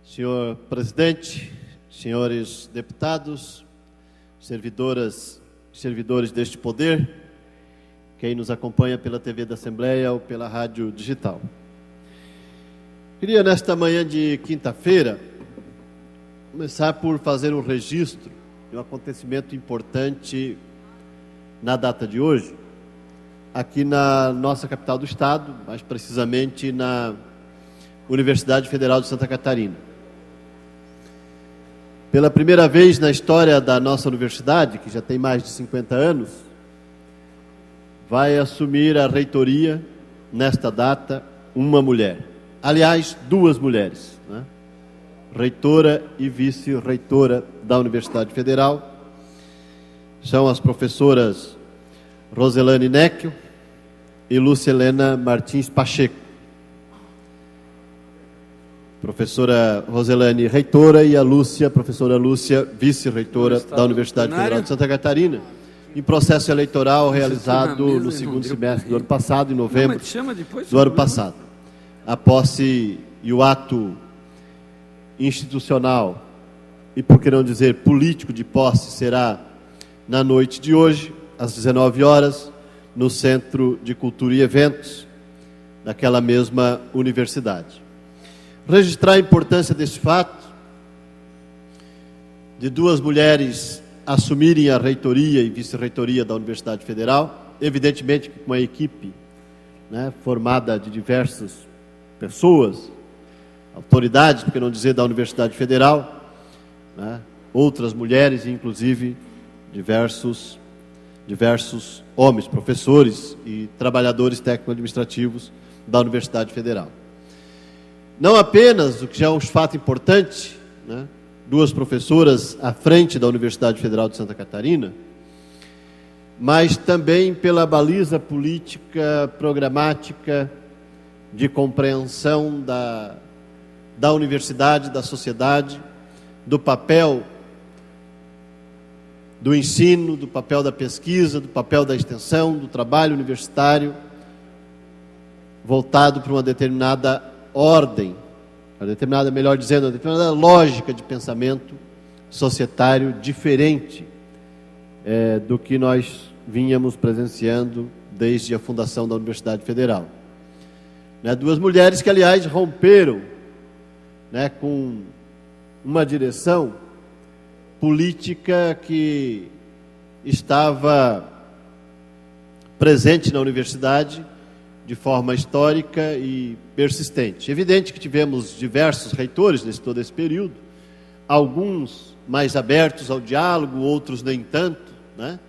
Senhor presidente, senhores deputados, servidoras e servidores deste poder, quem nos acompanha pela TV da Assembleia ou pela rádio digital. Queria, nesta manhã de quinta-feira, começar por fazer um registro de um acontecimento importante na data de hoje, aqui na nossa capital do estado, mais precisamente na Universidade Federal de Santa Catarina. Pela primeira vez na história da nossa universidade, que já tem mais de 50 anos, vai assumir a reitoria, nesta data, uma mulher. Aliás, duas mulheres, né? Reitora e vice-reitora da Universidade Federal. São as professoras Roselane Neckel e Lúcia Helena Martins Pacheco. Professora Roselane, reitora, e a Lúcia, professora Lúcia, vice-reitora da Universidade Federal de Santa Catarina, em processo eleitoral realizado no segundo semestre do ano passado, em novembro do ano passado. A posse e o ato institucional, e por que não dizer político de posse, será na noite de hoje, às 19 horas, no Centro de Cultura e Eventos, daquela mesma universidade. Registrar a importância desse fato, de duas mulheres assumirem a reitoria e vice-reitoria da Universidade Federal, evidentemente com uma equipe, né, formada de diversas pessoas, autoridades, por que não dizer da Universidade Federal, né, outras mulheres e inclusive diversos homens, professores e trabalhadores técnico-administrativos da Universidade Federal. Não apenas, o que já é um fato importante, né, duas professoras à frente da Universidade Federal de Santa Catarina, mas também pela baliza política, programática, de compreensão da universidade, da sociedade, do papel do ensino, do papel da pesquisa, do papel da extensão, do trabalho universitário, voltado para uma determinada ordem, melhor dizendo, uma determinada lógica de pensamento societário diferente do que nós vínhamos presenciando desde a fundação da Universidade Federal. Né, duas mulheres que, aliás, romperam, né, com uma direção política que estava presente na universidade de forma histórica e persistente. Evidente que tivemos diversos reitores nesse todo esse período, alguns mais abertos ao diálogo, outros nem tanto, né?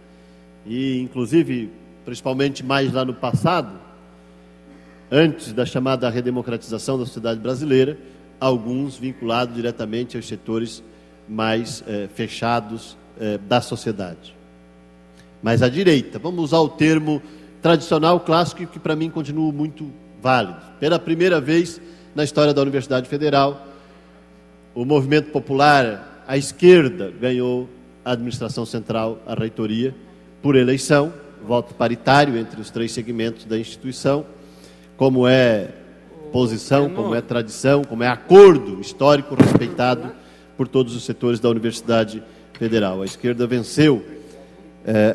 E inclusive, principalmente mais lá no passado, antes da chamada redemocratização da sociedade brasileira, alguns vinculados diretamente aos setores mais fechados da sociedade. Mas à direita, vamos usar o termo tradicional, clássico, que para mim continua muito válido. Pela primeira vez na história da Universidade Federal, o movimento popular, à esquerda, ganhou a administração central, a reitoria, por eleição, voto paritário entre os três segmentos da instituição, como é posição, como é tradição, como é acordo histórico respeitado por todos os setores da Universidade Federal. A esquerda venceu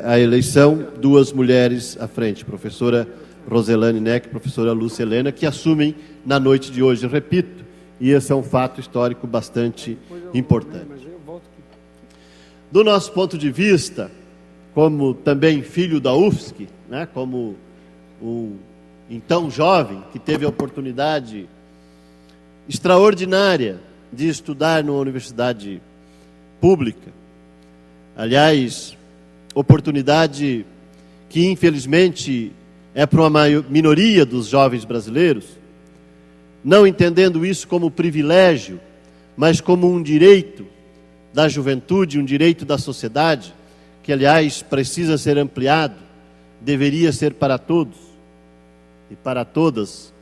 a eleição, duas mulheres à frente, professora Roselane Neckel e professora Lúcia Helena, que assumem na noite de hoje, repito, e esse é um fato histórico bastante importante. Do nosso ponto de vista, como também filho da UFSC, né, como um então jovem que teve a oportunidade extraordinária de estudar numa universidade pública, aliás, oportunidade que infelizmente é para uma minoria dos jovens brasileiros, não entendendo isso como privilégio, mas como um direito da juventude, um direito da sociedade, que aliás precisa ser ampliado, deveria ser para todos e para todas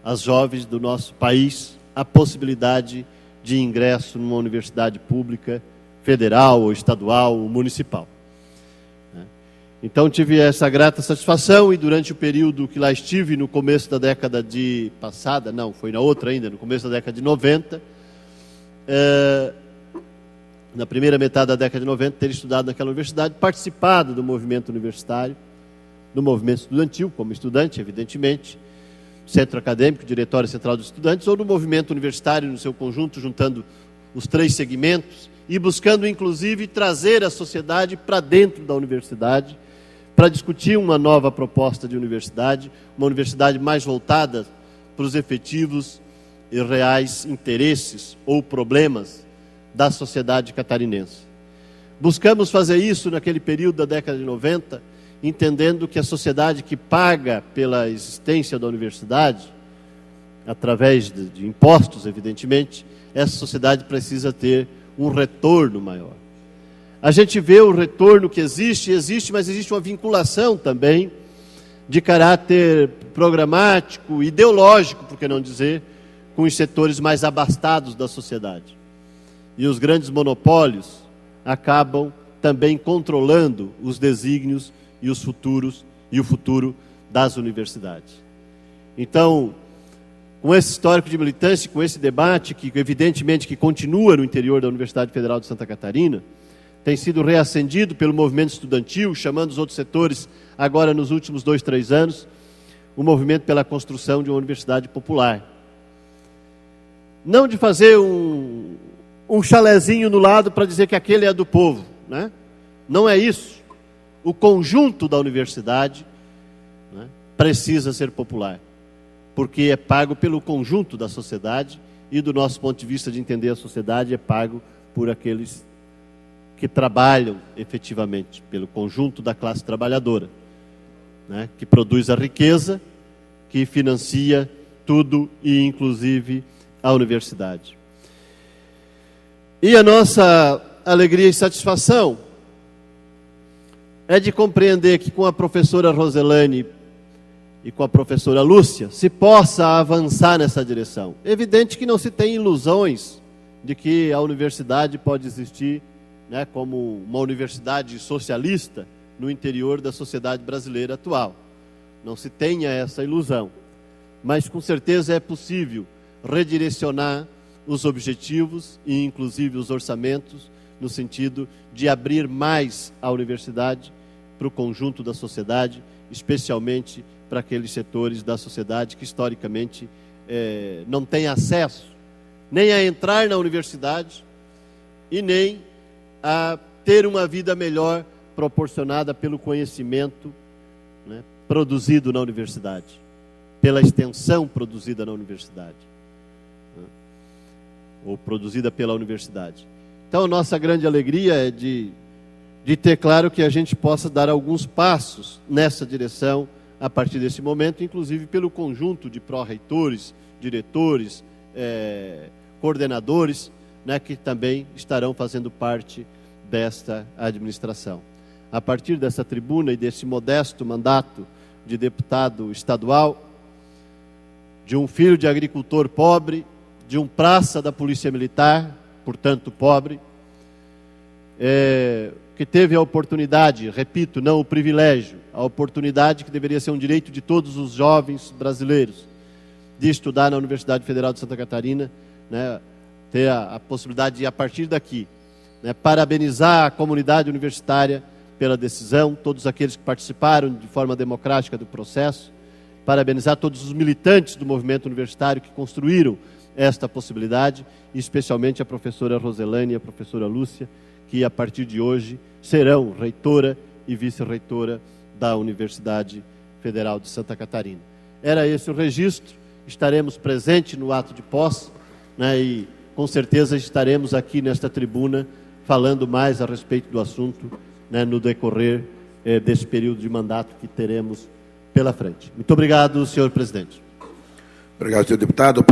as jovens do nosso país, a possibilidade de ingresso numa universidade pública, federal, ou estadual, ou municipal. Então tive essa grata satisfação, e durante o período que lá estive, no começo da década passada, não, foi na outra ainda, no começo da década de 90, na primeira metade da década de 90, ter estudado naquela universidade, participado do movimento universitário, do movimento estudantil, como estudante, evidentemente, centro acadêmico, diretório central dos estudantes, ou do movimento universitário no seu conjunto, juntando os 3 segmentos e buscando, inclusive, trazer a sociedade para dentro da universidade, para discutir uma nova proposta de universidade, uma universidade mais voltada para os efetivos e reais interesses ou problemas da sociedade catarinense. Buscamos fazer isso naquele período da década de 90, entendendo que a sociedade que paga pela existência da universidade, através de impostos, evidentemente, essa sociedade precisa ter um retorno maior. A gente vê o retorno que existe, mas existe uma vinculação também de caráter programático, ideológico, por que não dizer, com os setores mais abastados da sociedade. E os grandes monopólios acabam também controlando os desígnios e os futuros e o futuro das universidades. Então, com esse histórico de militância, com esse debate, que evidentemente que continua no interior da Universidade Federal de Santa Catarina, tem sido reacendido pelo movimento estudantil, chamando os outros setores, agora nos últimos 2, 3 anos, o movimento pela construção de uma universidade popular. Não de fazer um chalezinho no lado para dizer que aquele é do povo, né? Não é isso. O conjunto da universidade, né, precisa ser popular, porque é pago pelo conjunto da sociedade e, do nosso ponto de vista de entender a sociedade, é pago por aqueles que trabalham efetivamente, pelo conjunto da classe trabalhadora, né, que produz a riqueza, que financia tudo e inclusive a universidade. E a nossa alegria e satisfação é de compreender que com a professora Roselane e com a professora Lúcia se possa avançar nessa direção. Evidente que não se tem ilusões de que a universidade pode existir, né, como uma universidade socialista no interior da sociedade brasileira atual. Não se tenha essa ilusão. Mas com certeza é possível redirecionar os objetivos e inclusive os orçamentos no sentido de abrir mais a universidade para o conjunto da sociedade, especialmente para aqueles setores da sociedade que historicamente não têm acesso nem a entrar na universidade e nem a ter uma vida melhor proporcionada pelo conhecimento, né, produzido na universidade, pela extensão produzida na universidade, né, ou produzida pela universidade. Então, nossa grande alegria é de ter claro que a gente possa dar alguns passos nessa direção a partir desse momento, inclusive pelo conjunto de pró-reitores, diretores, coordenadores, né, que também estarão fazendo parte desta administração. A partir dessa tribuna e desse modesto mandato de deputado estadual, de um filho de agricultor pobre, de um praça da Polícia Militar, portanto pobre, que teve a oportunidade, repito, não o privilégio, a oportunidade que deveria ser um direito de todos os jovens brasileiros, de estudar na Universidade Federal de Santa Catarina, né, ter a possibilidade de, a partir daqui, né, parabenizar a comunidade universitária pela decisão, todos aqueles que participaram de forma democrática do processo, parabenizar todos os militantes do movimento universitário que construíram esta possibilidade, e especialmente a professora Roselane e a professora Lúcia, que a partir de hoje serão reitora e vice-reitora da Universidade Federal de Santa Catarina. Era esse o registro, estaremos presentes no ato de posse, né, e com certeza estaremos aqui nesta tribuna falando mais a respeito do assunto, né, no decorrer desse período de mandato que teremos pela frente. Muito obrigado, senhor presidente. Obrigado, senhor deputado.